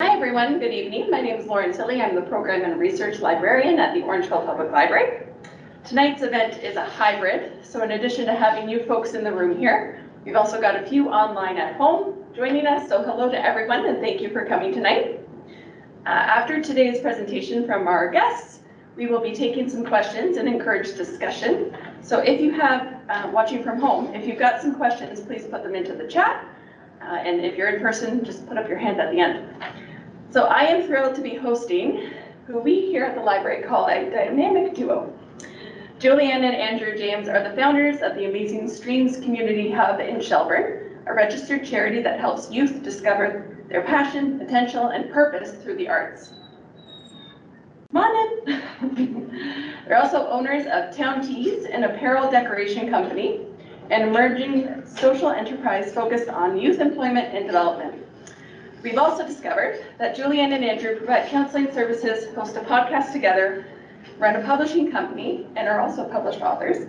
Hi everyone, good evening. My name is Lauren Tilley. I'm the Program and Research Librarian at the Orangeville Public Library. Tonight's event is a hybrid, so in addition to having you folks in the room here, we've also got a few online at home joining us, so hello to everyone and thank you for coming tonight. After today's presentation from our guests, we will be taking some questions and encourage discussion. So if you have, watching from home, if you've got some questions, please put them into the chat. And if you're in person, just put up your hand at the end. So I am thrilled to be hosting who we here at the library call a dynamic duo. Juli-Anne and Andrew James are the founders of the Amazing Streams Community Hub in Shelburne, a registered charity that helps youth discover their passion, potential, and purpose through the arts. Come on in. They're also owners of Town Teas, an apparel decoration company, an emerging social enterprise focused on youth employment and development. We've also discovered that Juli-Anne and Andrew provide counseling services, host a podcast together, run a publishing company, and are also published authors.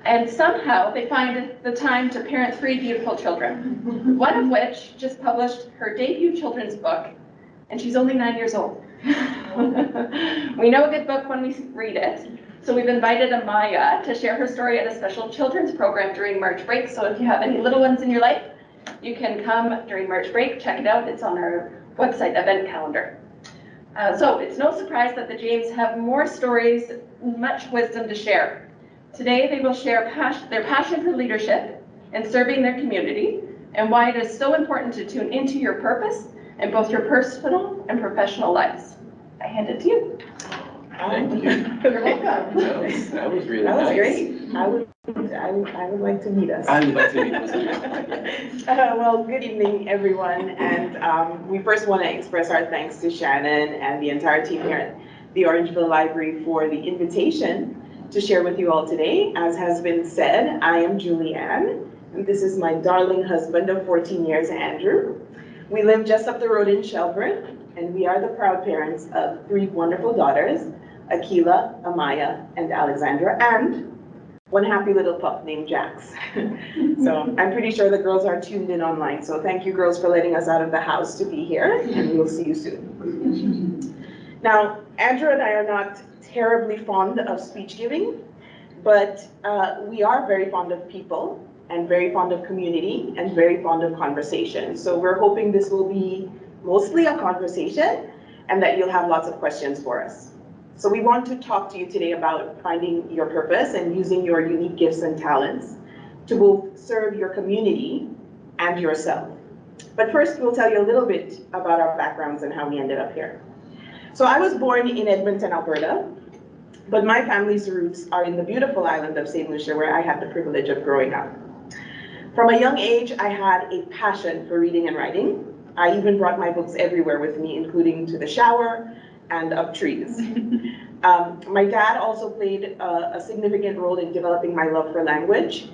And somehow they find the time to parent 3 beautiful children, one of which just published her debut children's book, and she's only 9 years old. We know a good book when we read it. So we've invited Amaya to share her story at a special children's program during March break. So if you have any little ones in your life, you can come during March break, check it out. It's on our website event calendar. So it's no surprise that the James have more stories, much wisdom to share. Today they will share their passion for leadership and serving their community and why it is so important to tune into your purpose in both your personal and professional lives. I hand it to you. Thank you. You're welcome. That was really That was nice. great. I would like to meet us. I would like to meet us. Well, good evening, everyone. And we first want to express our thanks to Shannon and the entire team here at the Orangeville Library for the invitation to share with you all today. As has been said, I am Juli-Anne, and this is my darling husband of 14 years, Andrew. We live just up the road in Shelburne, and we are the proud parents of 3 wonderful daughters, Akila, Amaya, and Alexandra, and one happy little pup named Jax. So I'm pretty sure the girls are tuned in online. So thank you, girls, for letting us out of the house to be here, and we'll see you soon. Now, Andrew and I are not terribly fond of speech giving, but we are very fond of people and very fond of community and very fond of conversation. So we're hoping this will be mostly a conversation and that you'll have lots of questions for us. So we want to talk to you today about finding your purpose and using your unique gifts and talents to both serve your community and yourself. But first, we'll tell you a little bit about our backgrounds and how we ended up here. So I was born in Edmonton, Alberta, but my family's roots are in the beautiful island of St. Lucia, where I had the privilege of growing up. From a young age, I had a passion for reading and writing. I even brought my books everywhere with me, including to the shower and up trees. My dad also played a significant role in developing my love for language.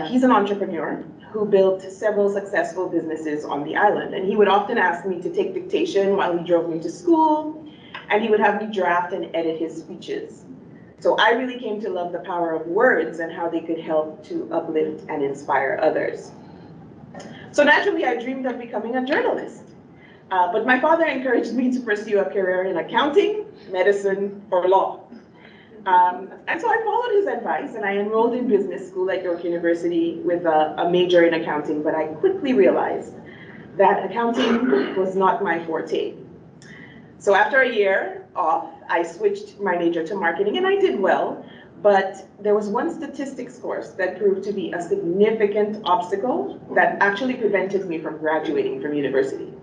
He's an entrepreneur who built several successful businesses on the island, and he would often ask me to take dictation while he drove me to school, and he would have me draft and edit his speeches. So I really came to love the power of words and how they could help to uplift and inspire others. So naturally, I dreamed of becoming a journalist. But my father encouraged me to pursue a career in accounting, medicine, or law. And so I followed his advice and I enrolled in business school at York University with a major in accounting, but I quickly realized that accounting was not my forte. So after a year off, I switched my major to marketing and I did well, but there was one statistics course that proved to be a significant obstacle that actually prevented me from graduating from university.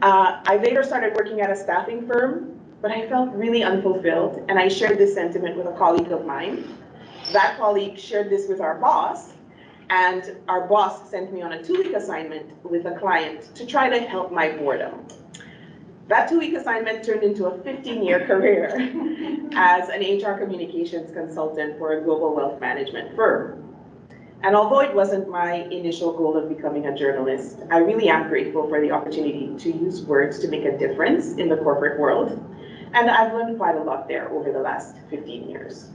I later started working at a staffing firm, but I felt really unfulfilled, and I shared this sentiment with a colleague of mine. That colleague shared this with our boss, and our boss sent me on a 2-week assignment with a client to try to help my boredom. That 2-week assignment turned into a 15-year career as an HR communications consultant for a global wealth management firm. And although it wasn't my initial goal of becoming a journalist, I really am grateful for the opportunity to use words to make a difference in the corporate world. And I've learned quite a lot there over the last 15 years.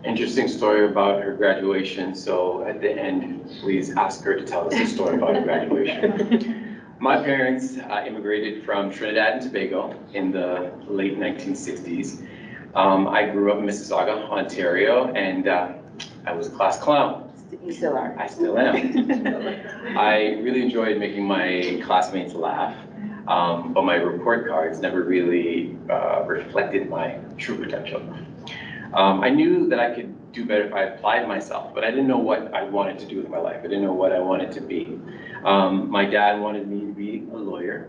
Interesting story about her graduation. So at the end, please ask her to tell us the story about her graduation. My parents immigrated from Trinidad and Tobago in the late 1960s. I grew up in Mississauga, Ontario, and I was a class clown. You still are. I still am. I really enjoyed making my classmates laugh, but my report cards never really reflected my true potential. I knew that I could do better if I applied myself, but I didn't know what I wanted to do with my life. I didn't know what I wanted to be. My dad wanted me to be a lawyer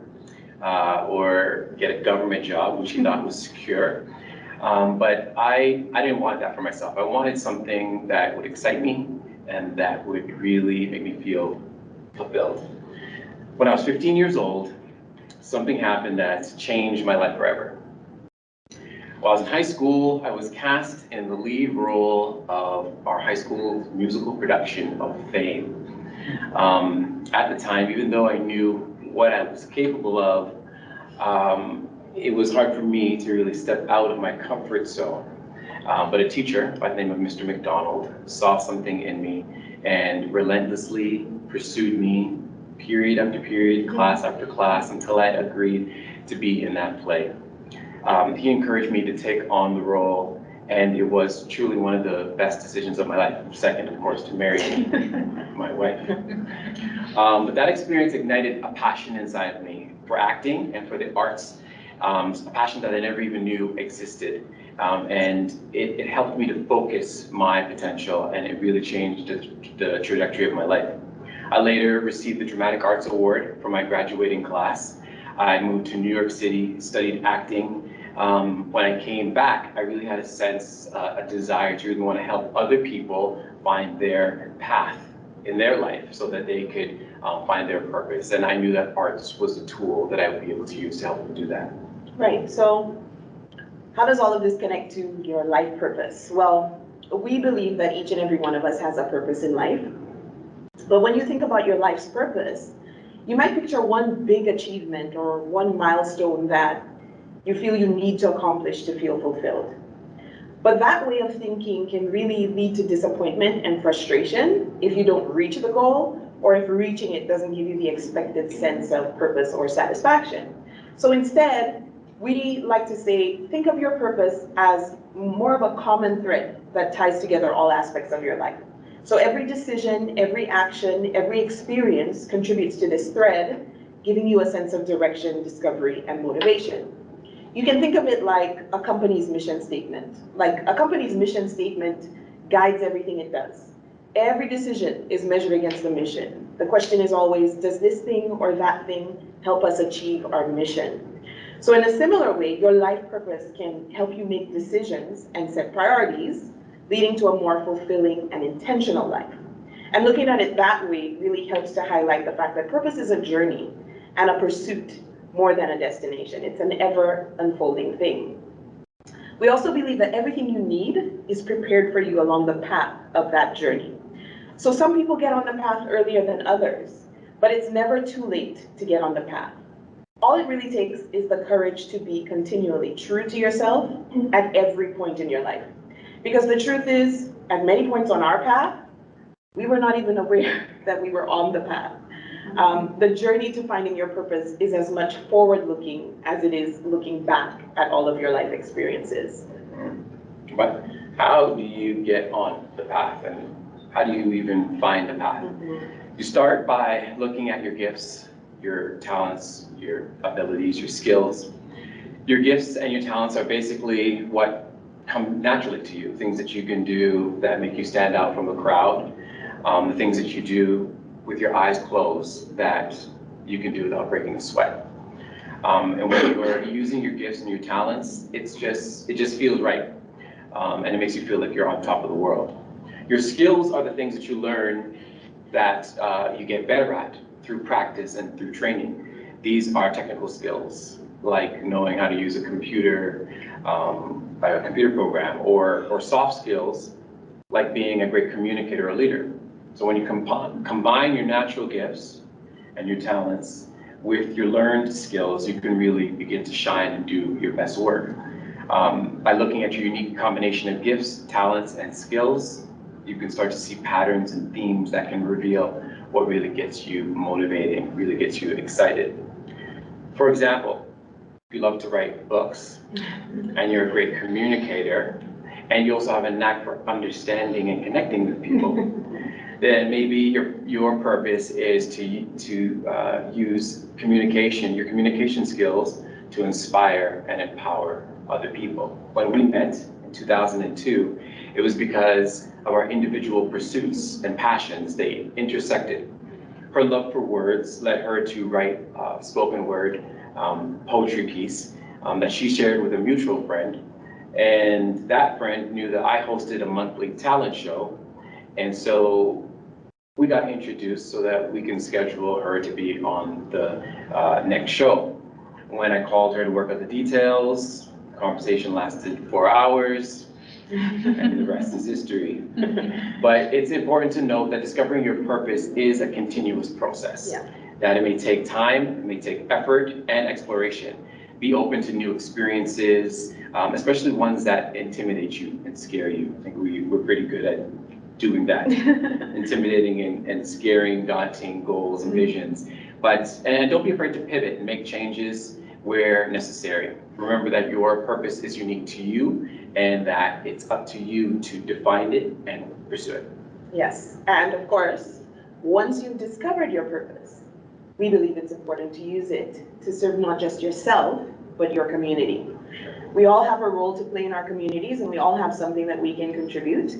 or get a government job, which he thought was secure. But I didn't want that for myself. I wanted something that would excite me and that would really make me feel fulfilled. When I was 15 years old, something happened that changed my life forever. While I was in high school, I was cast in the lead role of our high school musical production of Fame. At the time, even though I knew what I was capable of, it was hard for me to really step out of my comfort zone. But a teacher by the name of Mr. McDonald saw something in me and relentlessly pursued me period after period, class after class, until I agreed to be in that play. He encouraged me to take on the role, and it was truly one of the best decisions of my life. Second, of course, to marry my wife. But that experience ignited a passion inside of me for acting and for the arts, a passion that I never even knew existed. And it helped me to focus my potential, and it really changed the trajectory of my life. I later received the Dramatic Arts Award for my graduating class. I moved to New York City, studied acting. When I came back, I really had a sense, a desire to really want to help other people find their path in their life so that they could find their purpose. And I knew that arts was a tool that I would be able to use to help them do that. Right, so how does all of this connect to your life purpose? Well, we believe that each and every one of us has a purpose in life. But when you think about your life's purpose, you might picture one big achievement or one milestone that you feel you need to accomplish to feel fulfilled. But that way of thinking can really lead to disappointment and frustration if you don't reach the goal, or if reaching it doesn't give you the expected sense of purpose or satisfaction. So instead, we like to say, think of your purpose as more of a common thread that ties together all aspects of your life. So every decision, every action, every experience contributes to this thread, giving you a sense of direction, discovery, and motivation. You can think of it like a company's mission statement. Like a company's mission statement guides everything it does. Every decision is measured against the mission. The question is always, does this thing or that thing help us achieve our mission? So in a similar way, your life purpose can help you make decisions and set priorities, leading to a more fulfilling and intentional life. And looking at it that way really helps to highlight the fact that purpose is a journey and a pursuit more than a destination. It's an ever unfolding thing. We also believe that everything you need is prepared for you along the path of that journey. So some people get on the path earlier than others, but it's never too late to get on the path. All it really takes is the courage to be continually true to yourself at every point in your life. Because the truth is, at many points on our path, we were not even aware that we were on the path. The journey to finding your purpose is as much forward-looking as it is looking back at all of your life experiences. But how do you get on the path, and how do you even find the path? You start by looking at your gifts, your talents, your abilities, your skills. Your gifts and your talents are basically what come naturally to you, things that you can do that make you stand out from the crowd, the things that you do with your eyes closed that you can do without breaking a sweat. And when you are using your gifts and your talents, it just feels right. And it makes you feel like you're on top of the world. Your skills are the things that you learn that you get better at through practice and through training. These are technical skills, like knowing how to use a computer, like a computer program, or soft skills, like being a great communicator or leader. So when you combine your natural gifts and your talents with your learned skills, you can really begin to shine and do your best work. By looking at your unique combination of gifts, talents, and skills, you can start to see patterns and themes that can reveal what really gets you motivated, really gets you excited. For example, if you love to write books and you're a great communicator and you also have a knack for understanding and connecting with people, then maybe your purpose is to use communication, your communication skills, to inspire and empower other people. When we met in 2002, it was because of our individual pursuits and passions. They intersected. Her love for words led her to write a spoken word poetry piece that she shared with a mutual friend. And that friend knew that I hosted a monthly talent show. And so we got introduced so that we can schedule her to be on the next show. When I called her to work out the details, the conversation lasted 4 hours, and the rest is history. But it's important to note that discovering your purpose is a continuous process. Yeah. That it may take time, it may take effort and exploration. Be open to new experiences, especially ones that intimidate you and scare you. I think we're pretty good at doing that, intimidating and scaring, daunting goals and visions. And don't be afraid to pivot and make changes where necessary. Remember that your purpose is unique to you and that it's up to you to define it and pursue it. Yes, and of course, once you've discovered your purpose, we believe it's important to use it to serve not just yourself, but your community. We all have a role to play in our communities and we all have something that we can contribute.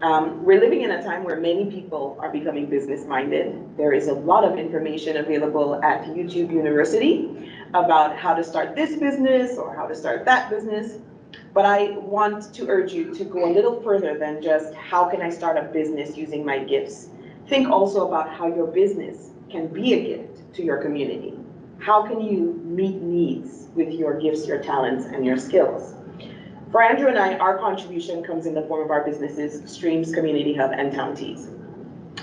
We're living in a time where many people are becoming business-minded. There is a lot of information available at YouTube University about how to start this business or how to start that business. But I want to urge you to go a little further than just how can I start a business using my gifts. Think also about how your business can be a gift to your community. How can you meet needs with your gifts, your talents, and your skills? For Andrew and I, our contribution comes in the form of our businesses, Streams Community Hub and Town Teas.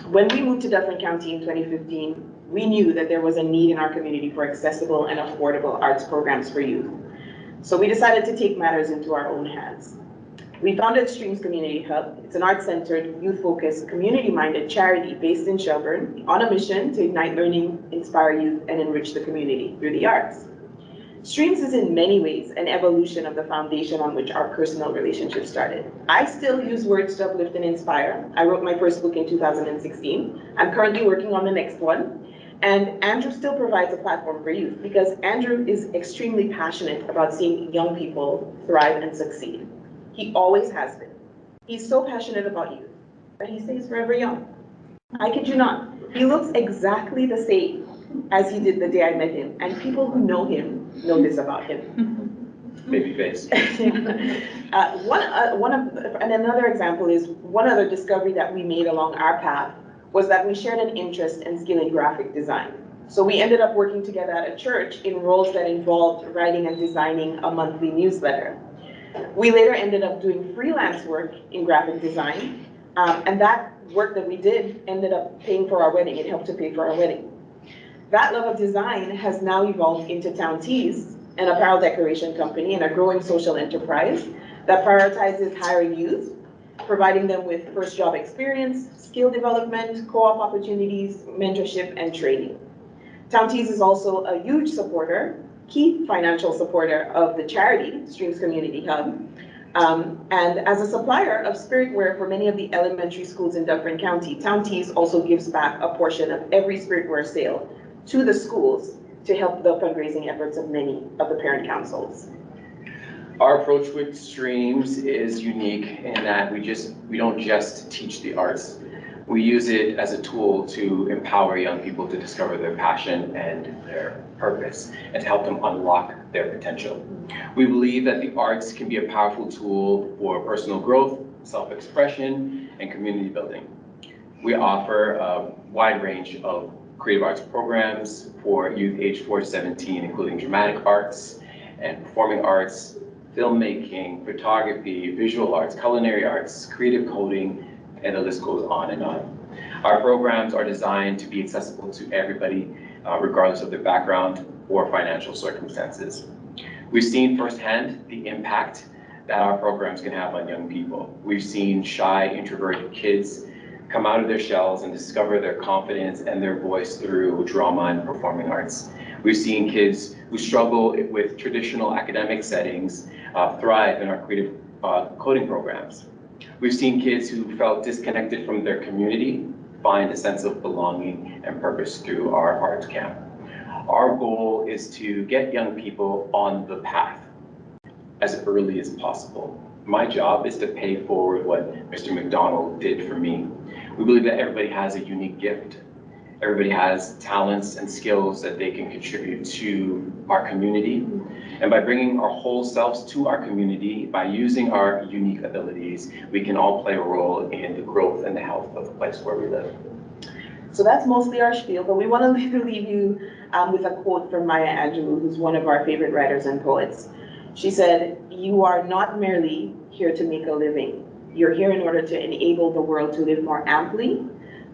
When we moved to Dufferin County in 2015, we knew that there was a need in our community for accessible and affordable arts programs for youth. So we decided to take matters into our own hands. We founded Streams Community Hub. It's an art-centered, youth-focused, community-minded charity based in Shelburne on a mission to ignite learning, inspire youth, and enrich the community through the arts. Streams is in many ways an evolution of the foundation on which our personal relationship started. I still use words to uplift and inspire. I wrote my first book in 2016. I'm currently working on the next one. And Andrew still provides a platform for youth because Andrew is extremely passionate about seeing young people thrive and succeed. He always has been. He's so passionate about youth that he stays forever young. I kid you not. He looks exactly the same as he did the day I met him. And people who know him know this about him. Baby face. Another example is one other discovery that we made along our path was that we shared an interest and skill in graphic design. So we ended up working together at a church in roles that involved writing and designing a monthly newsletter. We later ended up doing freelance work in graphic design, and that work that we did ended up paying for our wedding. It helped to pay for our wedding. That love of design has now evolved into Town Teas, an apparel decoration company and a growing social enterprise that prioritizes hiring youth, providing them with first job experience, skill development, co-op opportunities, mentorship, and training. Town Teas is also a huge supporter, key financial supporter of the charity, Streams Community Hub, and as a supplier of spiritware for many of the elementary schools in Dufferin County, Town Teas also gives back a portion of every spiritware sale to the schools to help the fundraising efforts of many of the parent councils. Our approach with Streams is unique in that we don't just teach the arts. We use it as a tool to empower young people to discover their passion and their purpose and to help them unlock their potential. We believe that the arts can be a powerful tool for personal growth, self-expression, and community building. We offer a wide range of creative arts programs for youth aged 4 to 17, including dramatic arts and performing arts, filmmaking, photography, visual arts, culinary arts, creative coding, and the list goes on and on. Our programs are designed to be accessible to everybody, regardless of their background or financial circumstances. We've seen firsthand the impact that our programs can have on young people. We've seen shy, introverted kids come out of their shells and discover their confidence and their voice through drama and performing arts. We've seen kids who struggle with traditional academic settings thrive in our creative coding programs. We've seen kids who felt disconnected from their community find a sense of belonging and purpose through our arts camp. Our goal is to get young people on the path as early as possible. My job is to pay forward what Mr. McDonald did for me. We believe that everybody has a unique gift. Everybody has talents and skills that they can contribute to our community. And by bringing our whole selves to our community, by using our unique abilities, we can all play a role in the growth and the health of the place where we live. So that's mostly our spiel, but we want to leave you with a quote from Maya Angelou, who's one of our favorite writers and poets. She said, "You are not merely here to make a living. You're here in order to enable the world to live more amply,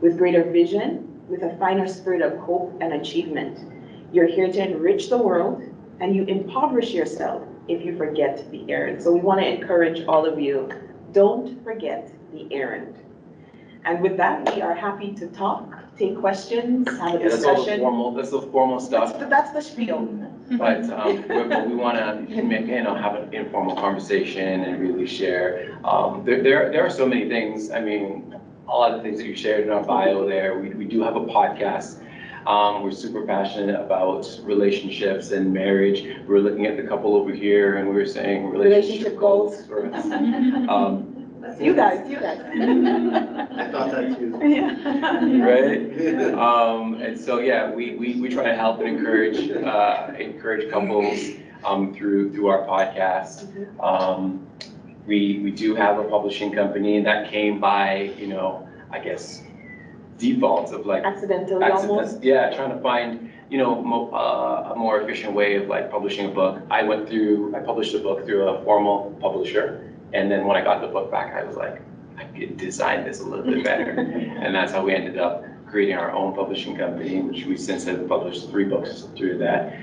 with greater vision, with a finer spirit of hope and achievement. You're here to enrich the world, and you impoverish yourself if you forget the errand." So we want to encourage all of you, don't forget the errand. And with that, we are happy to talk, take questions, have a discussion. That's the formal stuff. That's the spiel. But we want to make, have an informal conversation and really share. There are so many things. I mean, a lot of the things that you shared in our bio there. We do have a podcast. We're super passionate about relationships and marriage. We're looking at the couple over here, and we were saying relationship goals. You guys. I thought that too. Yeah. Right? And so, yeah, we try to help and encourage couples through our podcast. We do have a publishing company, and that came by, I guess, default of like Accidentally almost. Yeah, trying to find, a more efficient way of like publishing a book. I published a book through a formal publisher. And then when I got the book back, I was like, I could design this a little bit better. And that's how we ended up creating our own publishing company, which we since have published 3 books through that.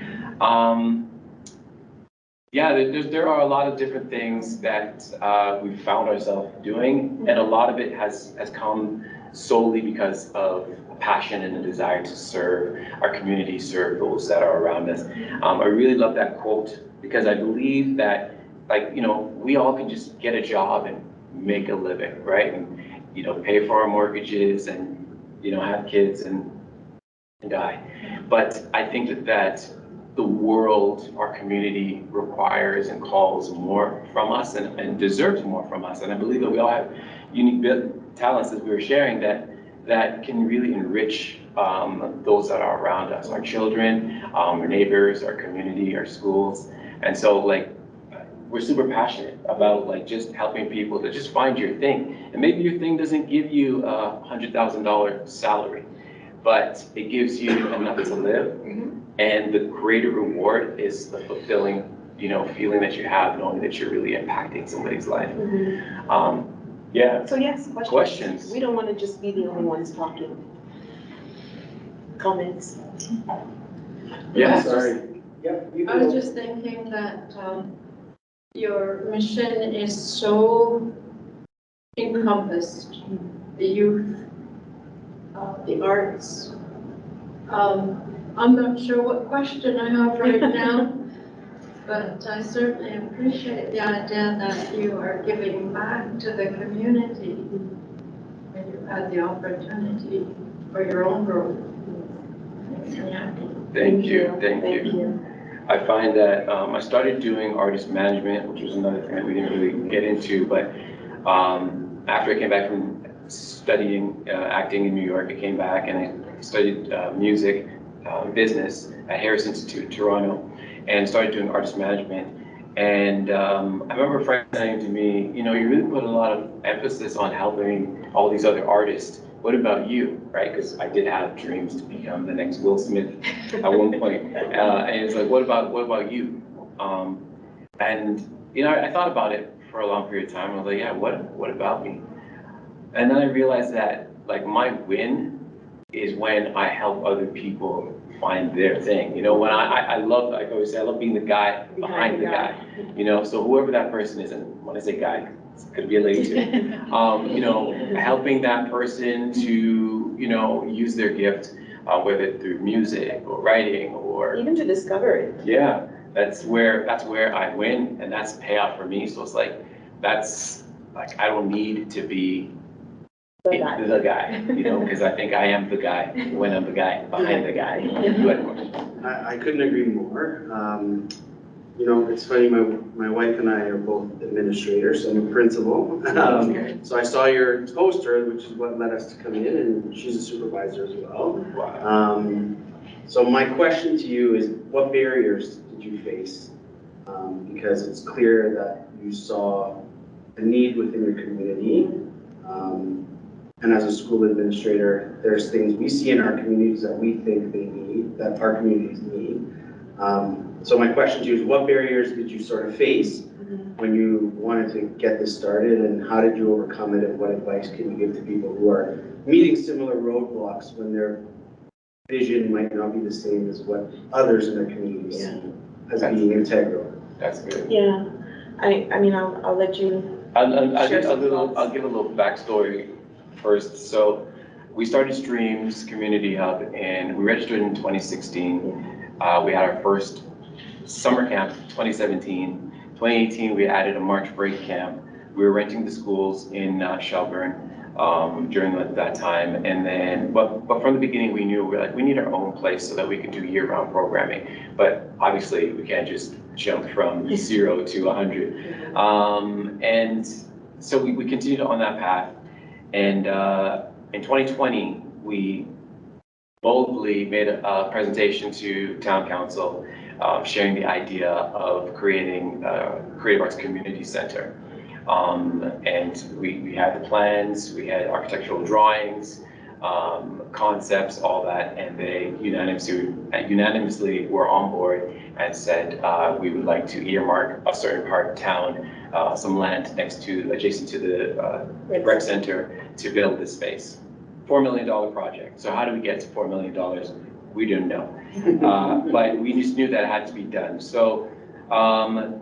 Yeah, there are a lot of different things that we've found ourselves doing. And a lot of it has come solely because of a passion and a desire to serve our community, serve those that are around us. I really love that quote because I believe that we all can just get a job and make a living, right? And, pay for our mortgages and, have kids and die. But I think that the world, our community requires and calls more from us and deserves more from us. And I believe that we all have unique talents, as we were sharing, that can really enrich those that are around us, our children, our neighbors, our community, our schools. And so we're super passionate about just helping people to just find your thing. And maybe your thing doesn't give you a $100,000 salary, but it gives you enough to live. Mm-hmm. And the greater reward is the fulfilling, feeling that you have knowing that you're really impacting somebody's life. Mm-hmm. Yeah. So yes, questions. We don't want to just be the only ones talking. Comments? Yeah. Sorry. Yep. I was just thinking that your mission is so encompassed, the youth, the arts. I'm not sure what question I have right now, but I certainly appreciate the idea that you are giving back to the community when you had the opportunity for your own growth. Makes me happy. Thank you. I find that I started doing artist management, which was another thing that we didn't really get into, but after I came back from studying acting in New York, I came back and I studied music business at Harris Institute, Toronto, and started doing artist management. And I remember a friend saying to me, you really put a lot of emphasis on helping all these other artists. What about you, right? Because I did have dreams to become the next Will Smith at one point. And it's like, what about you? And I thought about it for a long period of time. I was like, yeah, what about me? And then I realized that my win is when I help other people find their thing. When I always say, I love being the guy behind the guy. So whoever that person is, and when I say guy, it's gonna be a lady too. You know, helping that person to, you know, use their gift, whether through music or writing or. Even to discover it. Yeah, that's where I win, and that's payout for me. So it's like, that's like, I don't need to be the guy, you know, because I think I am the guy when I'm the guy behind the guy. You had a question? I couldn't agree more. You know, it's funny, my wife and I are both administrators and a principal. So I saw your poster, which is what led us to come in, and she's a supervisor as well. Wow. So my question to you is, what barriers did you face? Because it's clear that you saw a need within your community. And as a school administrator, there's things we see in our communities that we think they need, that our communities need. So my question to you is, what barriers did you sort of face when you wanted to get this started, and how did you overcome it, and what advice can you give to people who are meeting similar roadblocks when their vision might not be the same as what others in their community see as being integral? That's good. Yeah, I mean, I'll let you. I'll give a little backstory first. So we started Streams Community Hub, and we registered in 2016. We had our first summer camp, 2017. 2018, we added a March break camp. We were renting the schools in Shelburne during that time. And then, but from the beginning, we knew we need our own place so that we could do year-round programming. But obviously, we can't just jump from 0 to 100. And so we continued on that path. And in 2020, we boldly made a presentation to town council, sharing the idea of creating a Creative Arts Community Center. And we had the plans, we had architectural drawings, concepts, all that, and they unanimously were on board and said we would like to earmark a certain part of town, some land adjacent to the rec center, to build this space. $4 million project. So how do we get to $4 million? We didn't know, but we just knew that it had to be done. So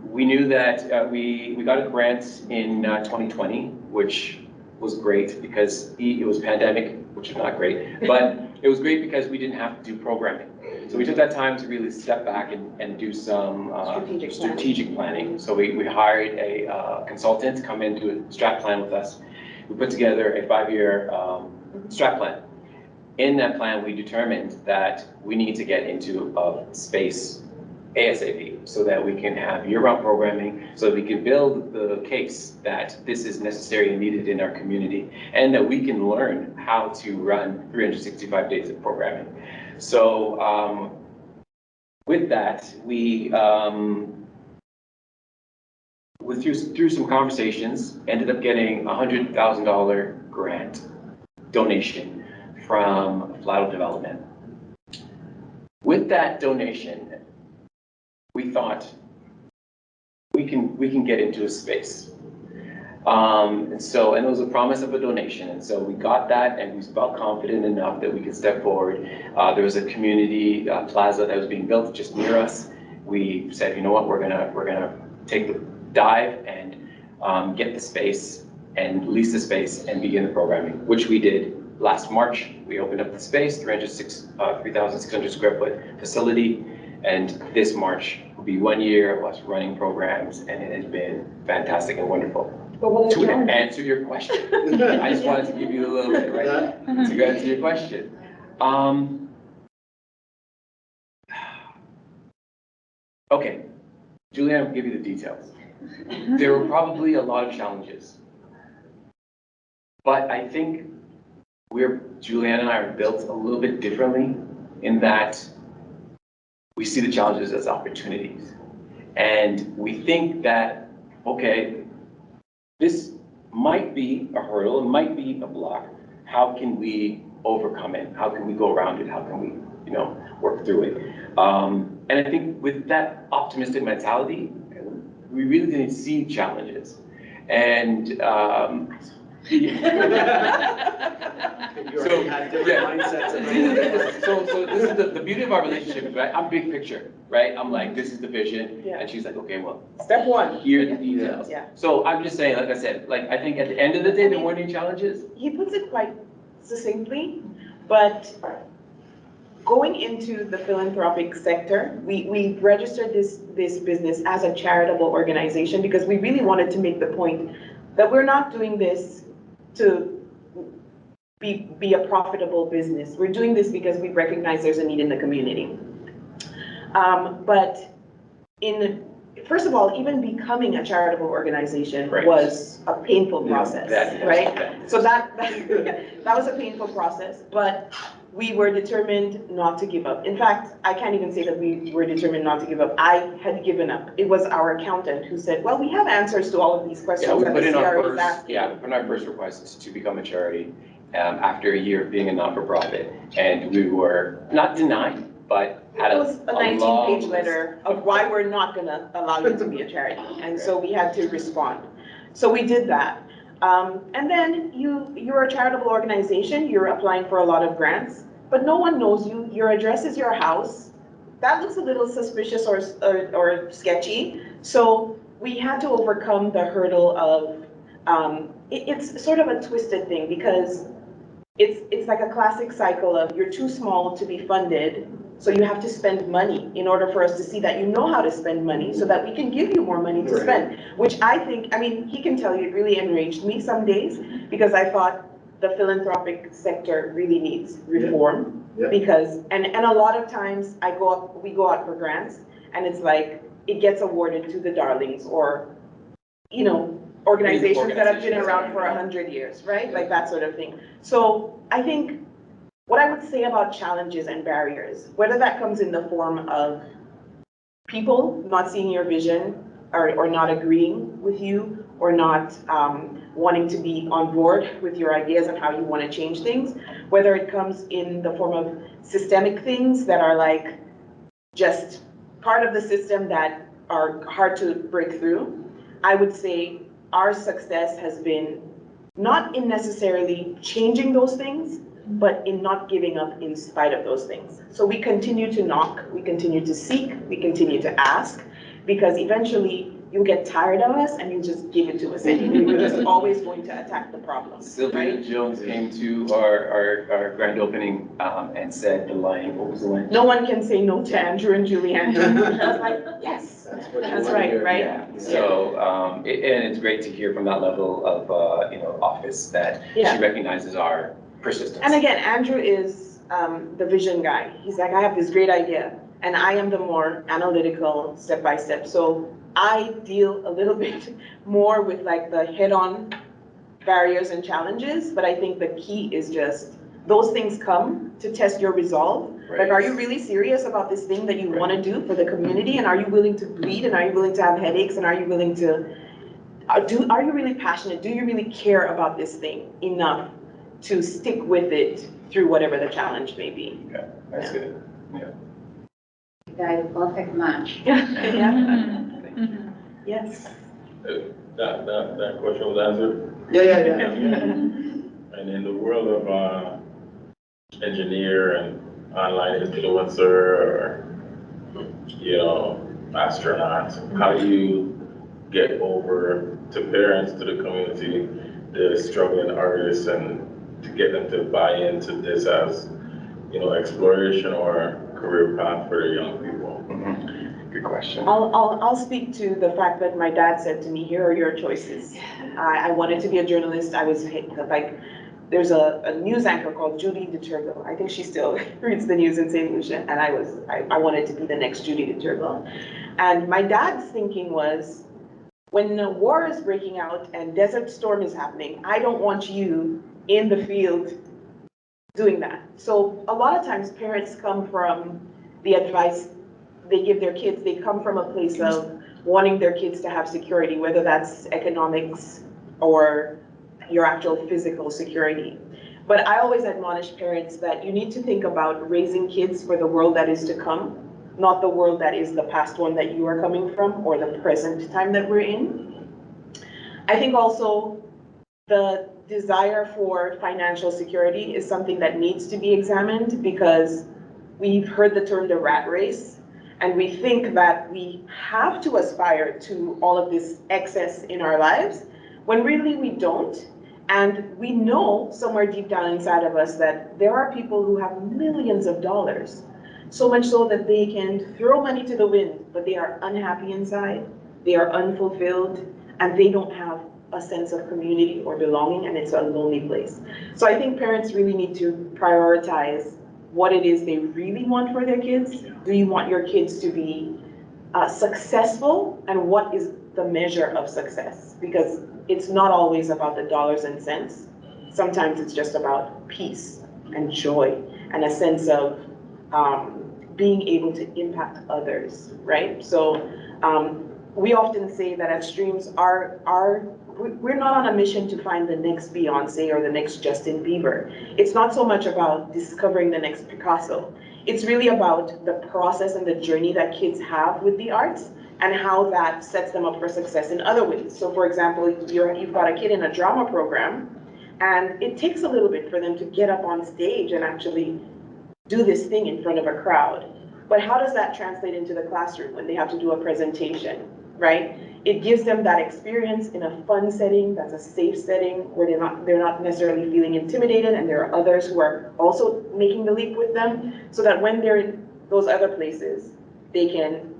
we knew that we got a grant in 2020, which was great because it was pandemic, which is not great, but it was great because we didn't have to do programming. So we took that time to really step back and do some strategic planning. So we hired a consultant to come in and do a strat plan with us. We put together a 5-year strat plan. In that plan, we determined that we need to get into a space ASAP so that we can have year-round programming, so that we can build the case that this is necessary and needed in our community, and that we can learn how to run 365 days of programming. So with that, we through some conversations, ended up getting a $100,000 grant donation from Flato Development. With that donation, we thought we can get into a space. And it was a promise of a donation. And so we got that, and we felt confident enough that we could step forward. There was a community plaza that was being built just near us. We said, you know what, we're gonna take the dive and get the space and lease the space and begin the programming, which we did last March. We opened up the space, 3,600 square foot facility. And this March will be 1 year of us running programs, and it has been fantastic and wonderful. To answer your question, I just wanted to give you a little bit, right? To answer your question. Okay, Juli-Anne will give you the details. There were probably a lot of challenges, but I think Juli-Anne and I are built a little bit differently in that we see the challenges as opportunities. And we think that, okay, this might be a hurdle, it might be a block. How can we overcome it? How can we go around it? How can we, work through it? And I think with that optimistic mentality, we really didn't see challenges. And You already had different mindsets. So this is the beauty of our relationship, right? I'm big picture, right? I'm like, this is the vision, Yeah. and she's like, okay, well, Step one. here are the details. Yeah. So I'm just saying, like I said, like, I think at the end of the day, the morning challenges. He puts it quite succinctly, but going into the philanthropic sector, we registered this business as a charitable organization because we really wanted to make the point that we're not doing this to be a profitable business. We're doing this because we recognize there's a need in the community. But first of all, even becoming a charitable organization Right. was a painful process, right? That- So that was a painful process, but we were determined not to give up. In fact, I can't even say that we were determined not to give up. I had given up. It was our accountant who said, well, we have answers to all of these questions Yeah, we that put the in our CRA is first, asking. we put in our first request to become a charity, after a year of being a not-for-profit, and we were not denied, but had It a was a long 19-page list letter of why we're not gonna allow you to be a charity, and so we had to respond. So we did that. And then you're a charitable organization, you're applying for a lot of grants, but no one knows you, your address is your house. That looks a little suspicious or sketchy, so we had to overcome the hurdle of, it's sort of a twisted thing because it's like a classic cycle of you're too small to be funded, so you have to spend money in order for us to see that you know how to spend money so that we can give you more money to spend, which I think, I mean, he can tell you it really enraged me some days because I thought the philanthropic sector really needs reform. Yeah. Because, and a lot of times we go out for grants and it's like, it gets awarded to the darlings or, you know, organizations that have been around for 100 years, right? Like that sort of thing. So I think what I would say about challenges and barriers, whether that comes in the form of people not seeing your vision or not agreeing with you or not wanting to be on board with your ideas and how you want to change things, whether it comes in the form of systemic things that are like just part of the system that are hard to break through, I would say our success has been not in necessarily changing those things, but in not giving up in spite of those things. So we continue to knock, we continue to seek, we continue to ask, because eventually you'll get tired of us and you just give it to us anyway. We're just always going to attack the problem. Sylvia right? Jones came to our grand opening, and said the line, what was the line? No one can say no to Andrew and Juli-Anne. I was like, yes, That's what you that's wanna right, hear. right? Yeah, so, and it's great to hear from that level of, office that Yeah. she recognizes our persistence. And again, Andrew is the vision guy. He's like, I have this great idea, and I am the more analytical step-by-step. So I deal a little bit more with like the head-on barriers and challenges, but I think the key is just those things come to test your resolve. Right. Like, are you really serious about this thing that you want to do for the community? And are you willing to bleed? And are you willing to have headaches? And are you willing to, are you really passionate? Do you really care about this thing enough to stick with it through whatever the challenge may be? Okay, that's good. Guy, the perfect match. Yeah. Yes. That question was answered. Yeah. And in the world of engineer and online influencer or, astronaut, how do you get over to parents, to the community, the struggling artists, and to get them to buy into this as, exploration or career path for the young people? Good question. I'll speak to the fact that my dad said to me, here are your choices. I wanted to be a journalist. I was like, there's a news anchor called Judy DeTurbo. I think she still reads the news in St. Lucia. And I wanted to be the next Judy DeTurbo. And my dad's thinking was, when a war is breaking out and Desert Storm is happening, I don't want you in the field doing that. So a lot of times parents come from the advice they give their kids, they come from a place of wanting their kids to have security, whether that's economics or your actual physical security. But I always admonish parents that you need to think about raising kids for the world that is to come, not the world that is the past one that you are coming from or the present time that we're in. I think also the desire for financial security is something that needs to be examined, because we've heard the term the rat race, and we think that we have to aspire to all of this excess in our lives, when really we don't. And we know somewhere deep down inside of us that there are people who have millions of dollars, so much so that they can throw money to the wind, but they are unhappy inside, they are unfulfilled, and they don't have a sense of community or belonging, and it's a lonely place. So I think parents really need to prioritize what it is they really want for their kids. Do you want your kids to be successful, and what is the measure of success? Because it's not always about the dollars and cents. Sometimes it's just about peace and joy and a sense of being able to impact others, right? So we often say that at Streams, we're not on a mission to find the next Beyonce or the next Justin Bieber. It's not so much about discovering the next Picasso. It's really about the process and the journey that kids have with the arts, and how that sets them up for success in other ways. So for example, you've got a kid in a drama program, and it takes a little bit for them to get up on stage and actually do this thing in front of a crowd. But how does that translate into the classroom when they have to do a presentation, right? It gives them that experience in a fun setting, that's a safe setting, where they're not necessarily feeling intimidated, and there are others who are also making the leap with them, so that when they're in those other places, they can